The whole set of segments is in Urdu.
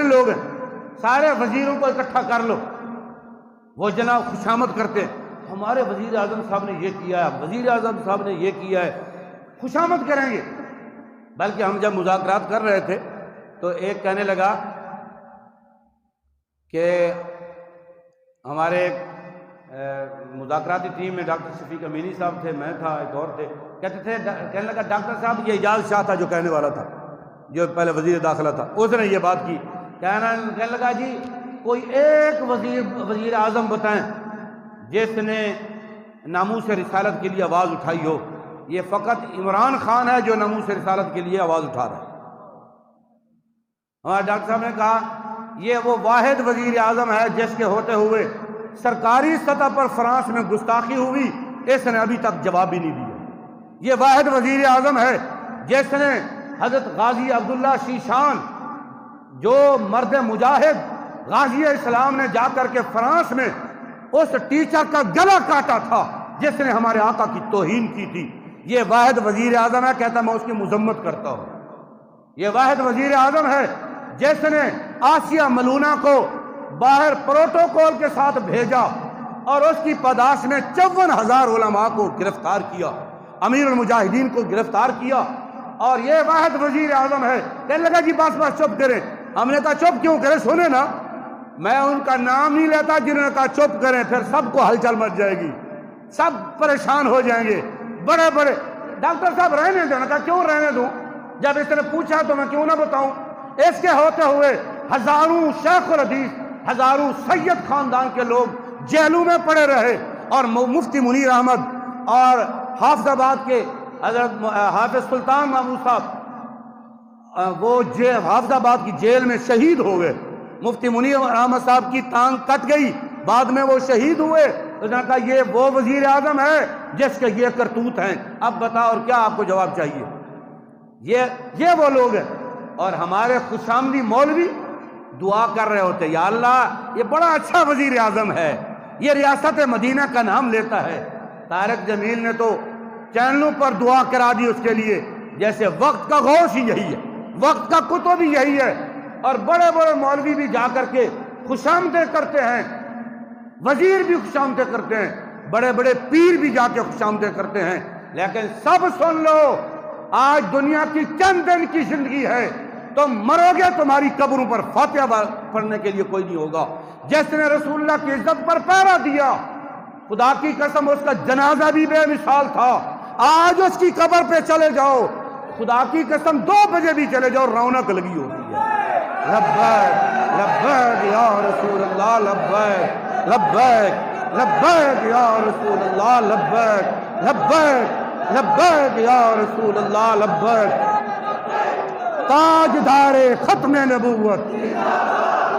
جتنے لوگ ہیں سارے وزیروں کو اکٹھا کر لو، وہ جناب خوشامد کرتے ہیں، ہمارے وزیر اعظم صاحب نے یہ کیا ہے، وزیر اعظم صاحب نے یہ کیا ہے، خوشامد کریں گے۔ بلکہ ہم جب مذاکرات کر رہے تھے تو ایک کہنے لگا کہ ہمارے مذاکراتی ٹیم میں ڈاکٹر شفیق امینی صاحب تھے، میں تھا، ایک اور تھے، کہنے لگا ڈاکٹر صاحب یہ اعجاز شاہ تھا جو کہنے والا تھا، جو پہلے وزیر داخلہ تھا، اس نے یہ بات کی، کہنے لگا جی کوئی ایک وزیر اعظم بتائیں جس نے ناموس رسالت کے لیے آواز اٹھائی ہو۔ یہ فقط عمران خان ہے جو ناموس رسالت کے لیے آواز اٹھا رہا ہے۔ ہمارے ڈاکٹر صاحب نے کہا یہ وہ واحد وزیر اعظم ہے جس کے ہوتے ہوئے سرکاری سطح پر فرانس میں گستاخی ہوئی، اس نے ابھی تک جواب بھی نہیں دیا۔ یہ واحد وزیر اعظم ہے جس نے حضرت غازی عبداللہ شیشان جو مرد مجاہد غازی اسلام نے جا کر کے فرانس میں اس ٹیچر کا گلا کاٹا تھا جس نے ہمارے آقا کی توہین کی تھی، یہ واحد وزیر اعظم ہے، کہتا میں اس کی مذمت کرتا ہوں۔ یہ واحد وزیر اعظم ہے جس نے آسیہ ملونہ کو باہر پروٹوکول کے ساتھ بھیجا اور اس کی پاداش میں 54,000 علماء کو گرفتار کیا، امیر المجاہدین کو گرفتار کیا، اور یہ واحد وزیر اعظم ہے۔ کہنے لگا جی بس چپ کریں۔ ہم نے کہا چپ کیوں کریں، سنیں نا، میں ان کا نام نہیں لیتا جنہوں نے کہا چپ کریں، پھر سب کو ہلچل مچ جائے گی، سب پریشان ہو جائیں گے، بڑے بڑے ڈاکٹر صاحب رہنے دو۔ نے کہا کیوں رہنے دوں، جب اس نے پوچھا تو میں کیوں نہ بتاؤں۔ اس کے ہوتے ہوئے ہزاروں شیخ الحدیث، ہزاروں سید خاندان کے لوگ جیلوں میں پڑے رہے، اور مفتی منیر احمد اور حافظ آباد کے حضرت حافظ سلطان محمود صاحب وہ حافظ آباد کی جیل میں شہید ہو گئے۔ مفتی منیر احمد صاحب کی ٹانگ کٹ گئی، بعد میں وہ شہید ہوئے۔ تو نے کہا یہ وہ وزیر اعظم ہے جس کے یہ کرتوت ہیں، اب بتاؤ اور کیا آپ کو جواب چاہیے۔ یہ وہ لوگ ہیں، اور ہمارے خوشامدی مولوی دعا کر رہے ہوتے، یا اللہ یہ بڑا اچھا وزیر اعظم ہے، یہ ریاست مدینہ کا نام لیتا ہے۔ طارق جمیل نے تو چینلوں پر دعا کرا دی اس کے لیے، جیسے وقت کا غوث ہی یہی ہے، وقت کا کتب بھی یہی ہے، اور بڑے بڑے مولوی بھی جا کر کے خوشامدیں کرتے ہیں، وزیر بھی خوشامدیں کرتے ہیں، بڑے بڑے پیر بھی جا کے خوشامدیں کرتے ہیں۔ لیکن سب سن لو، آج دنیا کی چند دن کی زندگی ہے، تم مرو گے، تمہاری قبروں پر فاتحہ پڑھنے کے لیے کوئی نہیں ہوگا۔ جس نے رسول اللہ کی عزت پر پہرا دیا، خدا کی قسم اس کا جنازہ بھی بے مثال تھا، آج اس کی قبر پہ چلے جاؤ، خدا کی قسم 2 بجے بھی چلے جاؤ، رونق لگی ہوتی ہے۔ لبیک لبیک یا رسول اللہ، لبیک لبیک لبیک یا رسول اللہ، لبیک لبیک لبیک یا رسول اللہ، لبیک۔ تاجدار ختم نبوت،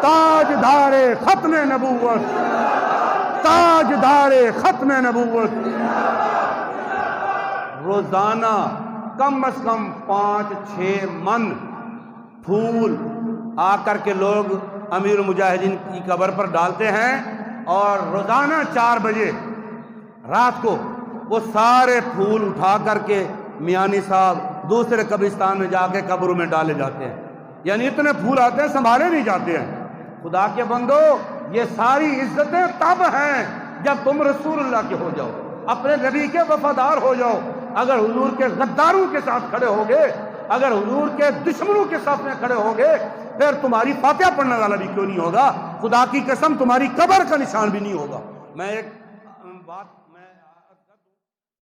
تاجدار ختم نبوت، تاجدار ختم نبوت۔ روزانہ کم از کم 5-6 من پھول آ کر کے لوگ امیر المجاہدین کی قبر پر ڈالتے ہیں، اور روزانہ 4 بجے رات کو وہ سارے پھول اٹھا کر کے میانی صاحب دوسرے قبرستان میں جا کے قبروں میں ڈالے جاتے ہیں۔ یعنی اتنے پھول آتے ہیں، سنبھالے نہیں جاتے ہیں۔ خدا کے بندو، یہ ساری عزتیں تب ہیں جب تم رسول اللہ کے ہو جاؤ، اپنے نبی کے وفادار ہو جاؤ۔ اگر حضور کے غداروں کے ساتھ کھڑے ہوگے، اگر حضور کے دشمنوں کے ساتھ میں کھڑے ہوگے، پھر تمہاری فاتحہ پڑھنے والا بھی کیوں نہیں ہوگا، خدا کی قسم تمہاری قبر کا نشان بھی نہیں ہوگا۔ میں ایک بات